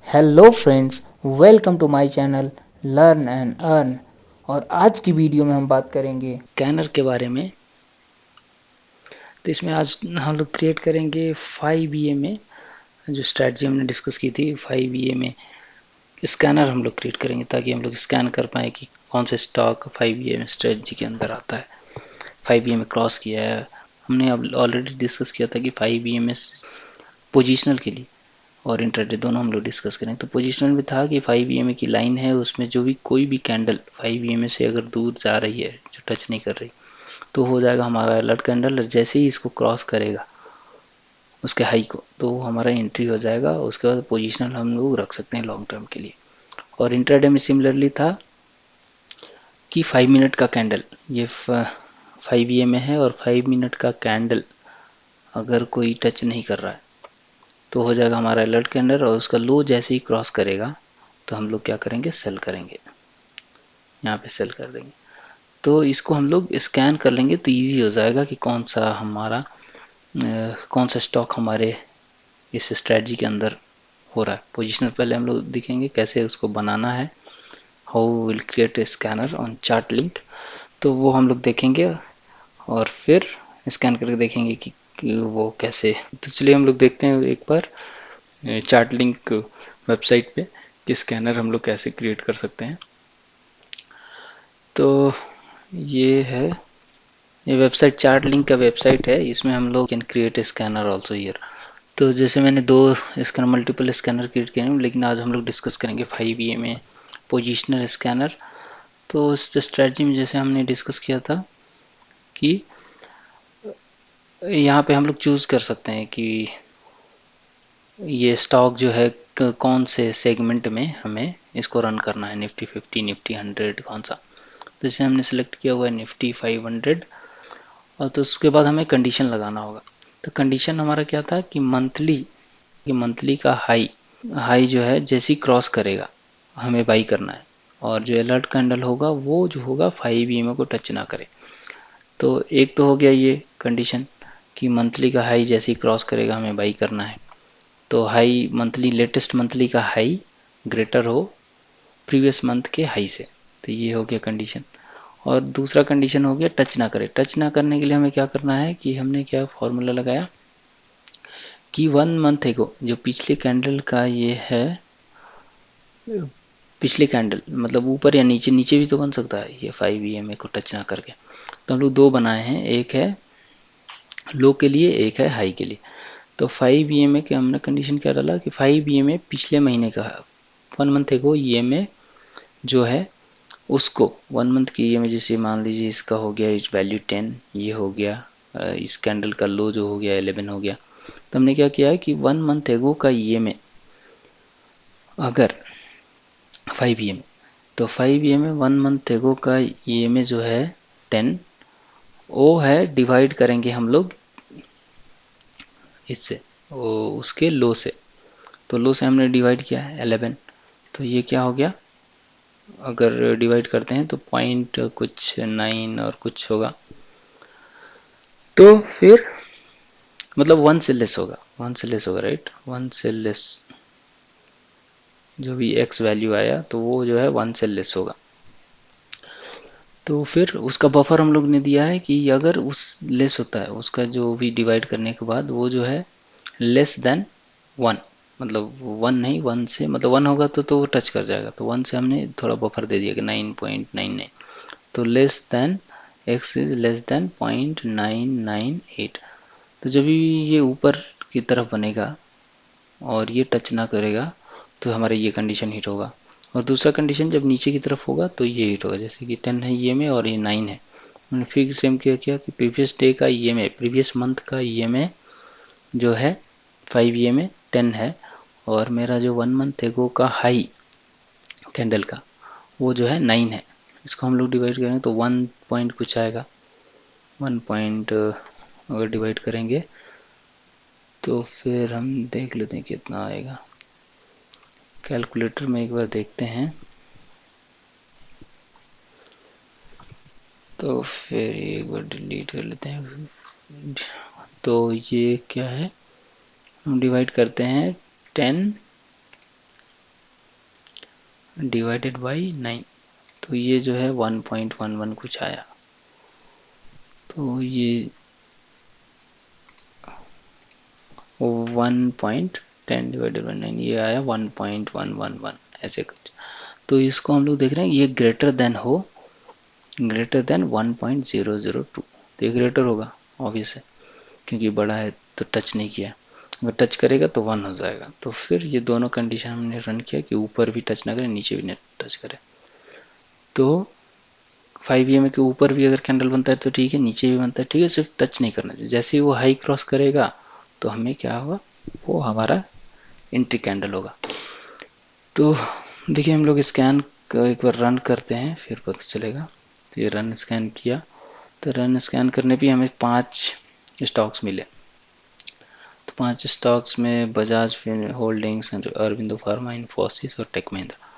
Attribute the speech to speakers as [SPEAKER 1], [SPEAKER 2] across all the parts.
[SPEAKER 1] Hello friends, welcome to my channel learn and earn. और आज की वीडियो में हम बात करेंगे
[SPEAKER 2] स्कैनर के बारे में। तो इसमें आज हम लोग क्रिएट करेंगे 5 में जो स्ट्रैटेजी हमने डिस्कस की थी 5 में स्कैनर हम लोग क्रिएट करेंगे ताकि हम लोग स्कैन कर पाए कि कौन से स्टॉक 5 में स्ट्रैटेजी के अंदर आता है। 5 में क्रॉस किया है हमने, अब ऑलरेडी डिस्कस किया था कि 5 में पोजिशनल के लिए और इंट्राडे दोनों हम लोग डिस्कस करें। तो पोजिशनल में था कि 5 की लाइन है, उसमें जो भी कोई भी कैंडल 5 से अगर दूर जा रही है, जो टच नहीं कर रही, तो हो जाएगा हमारा अलर्ट कैंडल। जैसे ही इसको क्रॉस करेगा उसके हाई को, तो हमारा एंट्री हो जाएगा। उसके बाद पोजीशनल हम लोग रख सकते हैं लॉन्ग टर्म के लिए। और इंट्राडे में सिमिलरली था कि 5 मिनट का कैंडल, ये 5 में है और 5 मिनट का कैंडल अगर कोई टच नहीं कर रहा है तो हो जाएगा हमारा अलर्ट कैंडल। और उसका लो जैसे ही क्रॉस करेगा तो हम लोग क्या करेंगे, सेल करेंगे, यहाँ पे सेल कर देंगे। तो इसको हम लोग स्कैन कर लेंगे तो ईजी हो जाएगा कि कौन सा हमारा कौन सा स्टॉक हमारे इस स्ट्रेटजी के अंदर हो रहा है। पोजिशनल पहले हम लोग दिखेंगे कैसे उसको बनाना है, how will create a scanner on chart link, तो वो हम लोग देखेंगे। और फिर स्कैन करके देखेंगे कि वो कैसे। तो चलिए हम लोग देखते हैं एक बार चार्ट लिंक वेबसाइट पे कि स्कैनर हम लोग कैसे क्रिएट कर सकते हैं। तो ये है, ये वेबसाइट चार्ट लिंक का वेबसाइट है, इसमें हम लोग can create a scanner also here. तो जैसे मैंने दो स्कैनर, मल्टीपल स्कैनर क्रिएट किए हैं, लेकिन आज हम लोग डिस्कस करेंगे 5 में पोजिशनल स्कैनर। तो इस स्ट्रेटजी में जैसे हमने डिस्कस किया था कि यहाँ पे हम लोग चूज़ कर सकते हैं कि ये स्टॉक जो है कौन से सेगमेंट में हमें इसको रन करना है, निफ्टी 50, निफ्टी 100, कौन सा। तो जैसे हमने सेलेक्ट किया हुआ है निफ्टी 500। और तो उसके बाद हमें कंडीशन लगाना होगा। तो कंडीशन हमारा क्या था कि मंथली का हाई हाई जो है जैसे ही क्रॉस करेगा हमें बाई करना है। और जो अलर्ट कैंडल होगा वो जो होगा 5 को टच ना करे। तो एक तो हो गया ये कंडीशन कि मंथली का हाई जैसे ही क्रॉस करेगा हमें बाई करना है। तो हाई मंथली, लेटेस्ट मंथली का हाई ग्रेटर हो प्रीवियस मंथ के हाई से। तो ये हो गया कंडीशन। और दूसरा कंडीशन हो गया टच ना करे। टच ना करने के लिए हमें क्या करना है कि हमने क्या फॉर्मूला लगाया कि 1 मंथ एगो, जो पिछले कैंडल का ये है, पिछले कैंडल मतलब ऊपर या नीचे, नीचे भी तो बन सकता है ये 5 को टच ना करके। तो हम लोग दो बनाए हैं, एक है लो के लिए, एक है हाई के लिए। तो 5 के हमने कंडीशन क्या डाला कि 5 पिछले महीने का, 1 मंथ एगो EMA जो है उसको, 1 मंथ की EMA जैसे मान लीजिए इसका हो गया इस वैल्यू 10, ये हो गया इस कैंडल का लो जो हो गया 11 हो गया। तो हमने क्या किया है कि 1 मंथ एगो का EMA अगर 5 तो 5 1 मंथ एगो का EMA जो है 10, वो है डिवाइड करेंगे हम लोग इससे, वो उसके लो से। तो लो से हमने डिवाइड किया है 11। तो ये क्या हो गया, अगर डिवाइड करते हैं तो पॉइंट कुछ 9 और कुछ होगा। तो फिर मतलब 1 से लेस होगा, 1 से लेस होगा, राइट, 1 से लेस। जो भी x वैल्यू आया तो वो जो है 1 से लेस होगा। तो फिर उसका बफर हम लोग ने दिया है कि अगर उस लेस होता है, उसका जो भी डिवाइड करने के बाद वो जो है लेस देन 1, मतलब 1 नहीं, 1 से मतलब 1 होगा तो वो टच कर जाएगा। तो 1 से हमने थोड़ा बफर दे दिया कि 9.99। तो less than x is less than 0.998। तो जब भी ये ऊपर की तरफ बनेगा और ये टच ना करेगा तो हमारा ये कंडीशन हिट होगा। और दूसरा कंडीशन जब नीचे की तरफ होगा तो ये हिट होगा, जैसे कि 10 है EMA और ये 9 है। मैंने फिर सेम किया किया कि प्रीवियस डे का EMA, प्रीवियस मंथ का EMA जो है 5 10 है, और मेरा जो 1 मंथ एगो का हाई कैंडल का वो जो है 9 है। इसको हम लोग डिवाइड करेंगे तो 1 पॉइंट कुछ आएगा, 1 पॉइंट अगर डिवाइड करेंगे तो फिर हम देख लेते हैं कितना आएगा। कैलकुलेटर में एक बार देखते हैं। तो फिर एक बार डिलीट कर लेते हैं। तो ये क्या है, हम डिवाइड करते हैं 10 डिवाइडेड बाई 9, तो ये जो है 1.11 कुछ आया। तो ये 1.10 डिवाइडेड बाई 9 ये आया 1.111 ऐसे कुछ। तो इसको हम लोग देख रहे हैं ये ग्रेटर देन 1.002, तो ये ग्रेटर होगा ऑब्वियस है क्योंकि बड़ा है तो टच नहीं किया, अगर टच करेगा तो 1 हो जाएगा। तो फिर ये दोनों कंडीशन हमने रन किया कि ऊपर भी टच ना करे नीचे भी नहीं टच करे। तो 5 के ऊपर भी अगर कैंडल बनता है तो ठीक है, नीचे भी बनता है ठीक है, सिर्फ टच नहीं करना चाहिए। जैसे ही वो हाई क्रॉस करेगा तो हमें क्या होगा, वो हमारा एंट्री कैंडल होगा। तो देखिए हम लोग स्कैन एक बार रन करते हैं फिर पता चलेगा। तो ये रन स्कैन किया, तो रन स्कैन करने पे हमें 5 स्टॉक्स मिले। तो 5 स्टॉक्स में बजाज होल्डिंग्स, अरविंदो फार्मा, इन्फोसिस और टेक महिंद्रा।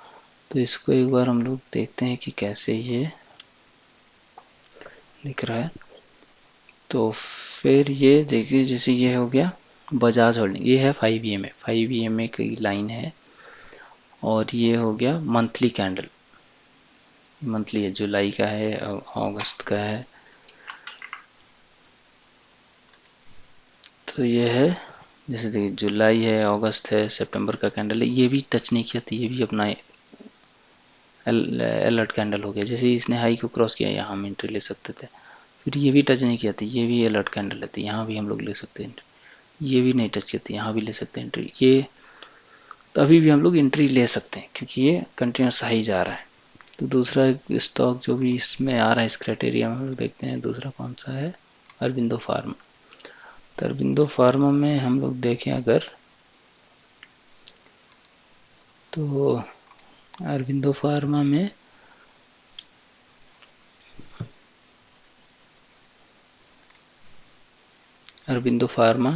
[SPEAKER 2] तो इसको एक बार हम लोग देखते हैं कि कैसे ये दिख रहा है। तो फिर ये देखिए जैसे ये हो गया बजाज होल्डिंग, ये है 5 की लाइन है, और ये हो गया मंथली कैंडल, मंथली है, जुलाई का है, अगस्त का है। तो ये है जैसे देखिए जुलाई है, अगस्त है, सितंबर का कैंडल है, ये भी टच नहीं किया, तो ये भी अपना अलर्ट कैंडल हो गया। जैसे इसने हाई को क्रॉस किया यहाँ हम एंट्री ले सकते थे। फिर ये भी टच नहीं किया था, ये भी अलर्ट कैंडल है, तो यहाँ भी हम लोग ले सकते हैं एंट्री। ये भी नहीं टच किया था, यहाँ भी ले सकते हैं एंट्री। ये तो अभी भी हम लोग एंट्री ले सकते हैं क्योंकि ये कंटिन्यूस हाई जा रहा है। तो दूसरा स्टॉक जो भी इसमें आ रहा है इस क्राइटेरिया में हम लोग देखते हैं, दूसरा कौन सा है, अरविंदो फार्मा। तो अरविंदो फार्मा में हम लोग देखें अगर, तो अरविंदो फार्मा में अरविंदो फार्मा,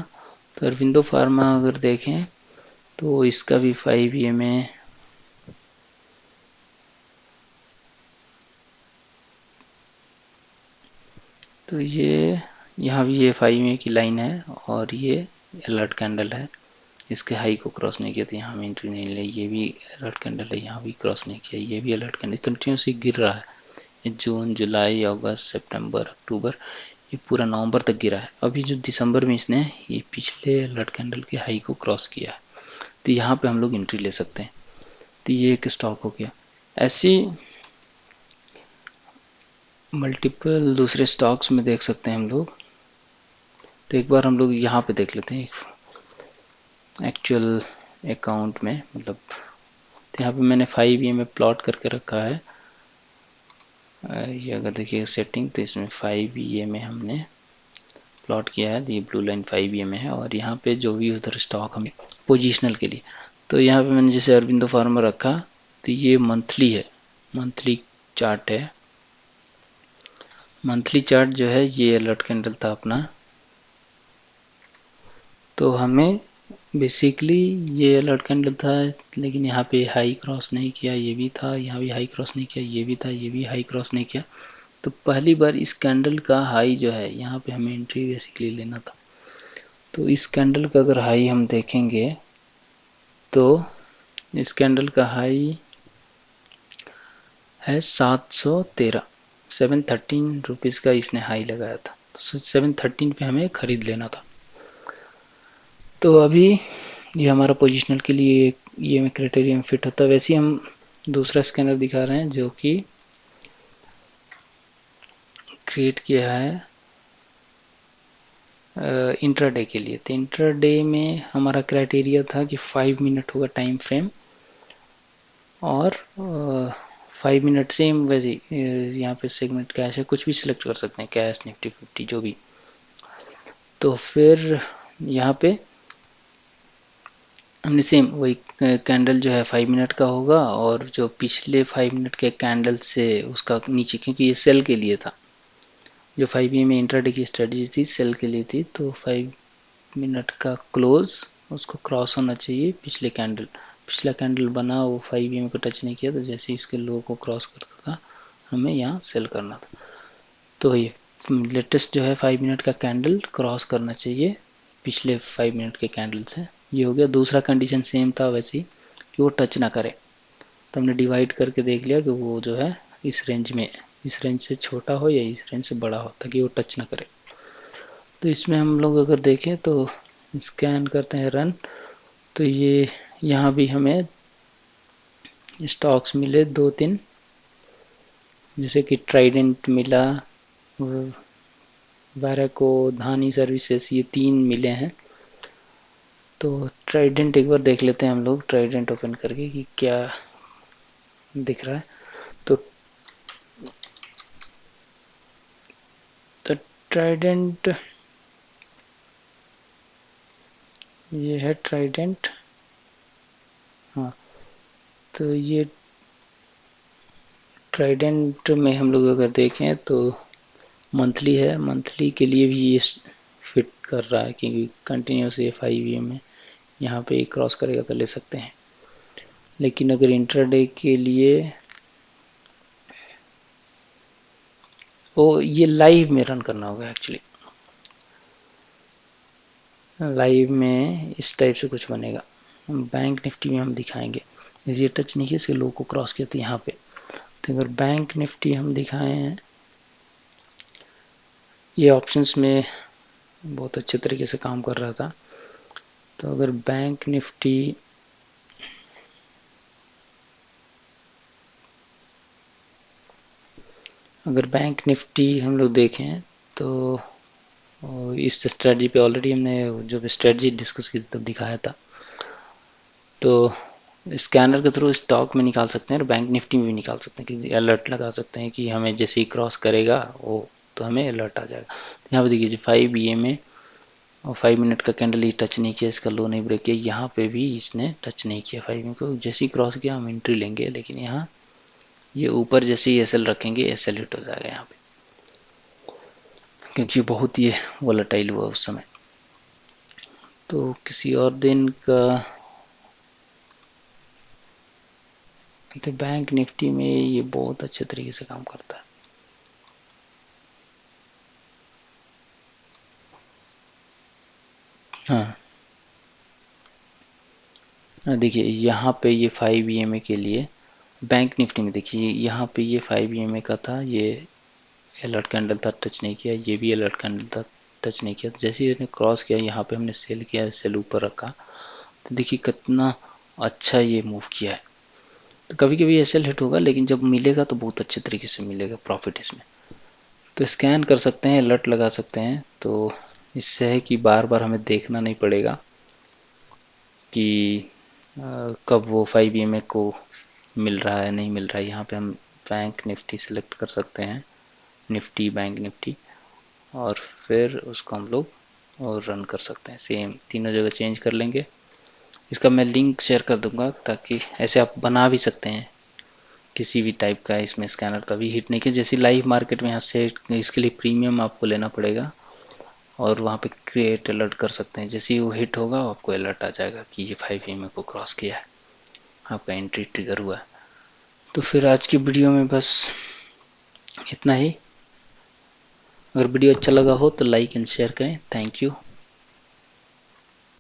[SPEAKER 2] तो अरविंदो फार्मा अगर देखें तो इसका भी 5 तो ये यहाँ भी ये 5 की लाइन है और ये अलर्ट कैंडल है, इसके हाई को क्रॉस नहीं किया तो यहाँ में एंट्री नहीं ले। ये भी अलर्ट कैंडल है, यहाँ भी क्रॉस नहीं किया, ये भी अलर्ट कैंडल, कंटिन्यूसली गिर रहा है। ये जून, जुलाई, अगस्त, सितंबर, अक्टूबर, ये पूरा नवंबर तक गिरा है। अभी जो दिसंबर में इसने ये पिछले अलर्ट कैंडल के हाई को क्रॉस किया है, तो यहाँ पे हम लोग एंट्री ले सकते हैं। तो ये एक स्टॉक हो गया। ऐसी मल्टीपल दूसरे स्टॉक्स में देख सकते हैं हम लोग। तो एक बार हम लोग यहाँ पे देख लेते हैं एक्चुअल अकाउंट में, मतलब तो यहाँ पे मैंने 5 में प्लॉट करके रखा है। ये अगर देखिए सेटिंग, तो इसमें 5 में हमने प्लॉट किया है, ये ब्लू लाइन 5 में है, और यहाँ पे जो भी उधर स्टॉक हमें पोजिशनल के लिए, तो यहाँ पे मैंने जैसे अरविंदो फार्मा रखा, तो ये मंथली है, मंथली चार्ट है। मंथली चार्ट जो है ये अलर्ट कैंडल था अपना, तो हमें बेसिकली ये अलर्ट कैंडल था, लेकिन यहाँ पे हाई क्रॉस नहीं किया, ये भी था, यहाँ भी हाई क्रॉस नहीं किया, ये भी था, ये भी हाई क्रॉस नहीं किया। तो पहली बार इस कैंडल का हाई जो है यहाँ पे हमें एंट्री बेसिकली लेना था। तो इस कैंडल का अगर हाई हम देखेंगे तो इस कैंडल का हाई है 713, 713 रुपीज़ का इसने हाई लगाया था, तो 713 पे हमें खरीद लेना था। तो अभी ये हमारा पोजिशनल के लिए ये क्राइटेरिया में फिट होता है। वैसे ही हम दूसरा स्कैनर दिखा रहे हैं जो कि क्रिएट किया है इंट्राडे के लिए। तो इंट्राडे में हमारा क्राइटेरिया था कि 5 मिनट होगा टाइम फ्रेम, और 5 मिनट सेम वैसे यहाँ पे सेगमेंट कैश है, कुछ भी सिलेक्ट कर सकते हैं, कैश, निफ्टी 50 जो भी। तो फिर यहाँ पे हमने सेम वही कैंडल जो है 5 मिनट का होगा, और जो पिछले 5 मिनट के कैंडल से उसका नीचे, क्योंकि ये सेल के लिए था, जो 5 में इंट्राडे की स्ट्रेटजी थी सेल के लिए थी, तो 5 मिनट का क्लोज उसको क्रॉस होना चाहिए पिछले कैंडल, पिछला कैंडल बना वो 5 को टच नहीं किया, तो जैसे इसके लो को क्रॉस करता था हमें यहाँ सेल करना था। तो ये लेटेस्ट जो है 5 मिनट का कैंडल क्रॉस करना चाहिए पिछले 5 मिनट के कैंडल से, ये हो गया। दूसरा कंडीशन सेम था वैसे ही कि वो टच ना करे, तो हमने डिवाइड करके देख लिया कि वो जो है इस रेंज में, इस रेंज से छोटा हो या इस रेंज से बड़ा हो, ताकि वो टच ना करे। तो इसमें हम लोग अगर देखें तो स्कैन करते हैं रन, तो ये यहाँ भी हमें स्टॉक्स मिले 2-3, जैसे कि ट्राइडेंट मिला, वैराको, धानी सर्विसेज, ये 3 मिले हैं। तो ट्राइडेंट एक बार देख लेते हैं हम लोग, ट्राइडेंट ओपन करके कि क्या दिख रहा है। तो ट्राइडेंट, ये है ट्राइडेंट, हाँ। तो ये ट्राइडेंट में हम लोग अगर देखें तो मंथली है, मंथली के लिए भी ये फिट कर रहा है, क्योंकि कंटिन्यूस ये 5 में यहाँ पे क्रॉस करेगा तो ले सकते हैं। लेकिन अगर इंट्राडे के लिए, वो ये लाइव में रन करना होगा एक्चुअली, लाइव में इस टाइप से कुछ बनेगा। बैंक निफ्टी में हम दिखाएंगे, ये टच नहीं किया, इसके लो को क्रॉस किया था यहाँ पे। तो अगर बैंक निफ्टी हम दिखाए हैं, ये ऑप्शंस में बहुत अच्छे तरीके से काम कर रहा था। तो अगर बैंक निफ्टी, अगर बैंक निफ्टी हम लोग देखें तो इस स्ट्रेटजी पे ऑलरेडी हमने जब स्ट्रेटजी डिस्कस की तब दिखाया था। तो स्कैनर के थ्रू स्टॉक में निकाल सकते हैं और बैंक निफ्टी में भी निकाल सकते हैं, कि अलर्ट लगा सकते हैं कि हमें जैसे ही क्रॉस करेगा वो, तो हमें अलर्ट आ जाएगा। तो यहाँ पे देखिए 5 में और 5 मिनट का कैंडल ही टच नहीं किया, इसका लो नहीं ब्रेक किया, यहाँ पे भी इसने टच नहीं किया 5 को। जैसे ही क्रॉस किया हम एंट्री लेंगे, लेकिन यहाँ ये ऊपर जैसे ही एसएल रखेंगे एसएल हिट हो जाएगा यहाँ पे, क्योंकि बहुत ही वोलेटाइल हुआ उस समय। तो किसी और दिन का, तो बैंक निफ्टी में ये बहुत अच्छे तरीके से काम करता है। हाँ, देखिए यहाँ पे ये 5 EMA के लिए बैंक निफ्टी में देखिए, यहाँ पे ये 5 EMA का था, ये अलर्ट कैंडल था, टच नहीं किया, ये भी अलर्ट कैंडल था, टच नहीं किया। जैसे ही इसने क्रॉस किया, यहाँ पे हमने सेल किया, सेल ऊपर रखा, तो देखिए कितना अच्छा ये मूव किया है। तो कभी कभी एसएल हिट होगा, लेकिन जब मिलेगा तो बहुत अच्छे तरीके से मिलेगा प्रॉफिट इसमें। तो स्कैन कर सकते हैं, अलर्ट लगा सकते हैं, तो इससे है कि बार बार हमें देखना नहीं पड़ेगा कि कब वो 5 EMA को मिल रहा है नहीं मिल रहा है। यहाँ पे हम बैंक निफ्टी सेलेक्ट कर सकते हैं, निफ्टी, बैंक निफ्टी, और फिर उसको हम लोग और रन कर सकते हैं। सेम तीनों जगह चेंज कर लेंगे। इसका मैं लिंक शेयर कर दूंगा, ताकि ऐसे आप बना भी सकते हैं किसी भी टाइप का इसमें स्कैनर। तभी हिट नहीं किया, जैसे लाइव मार्केट में यहाँ से इसके लिए प्रीमियम आपको लेना पड़ेगा और वहाँ पे क्रिएट अलर्ट कर सकते हैं। जैसे ही वो हिट होगा आपको अलर्ट आ जाएगा कि ये 5 EMA को क्रॉस किया है, आपका एंट्री ट्रिगर हुआ है। तो फिर आज की वीडियो में बस इतना ही। अगर वीडियो अच्छा लगा हो तो लाइक एंड शेयर करें। Thank you.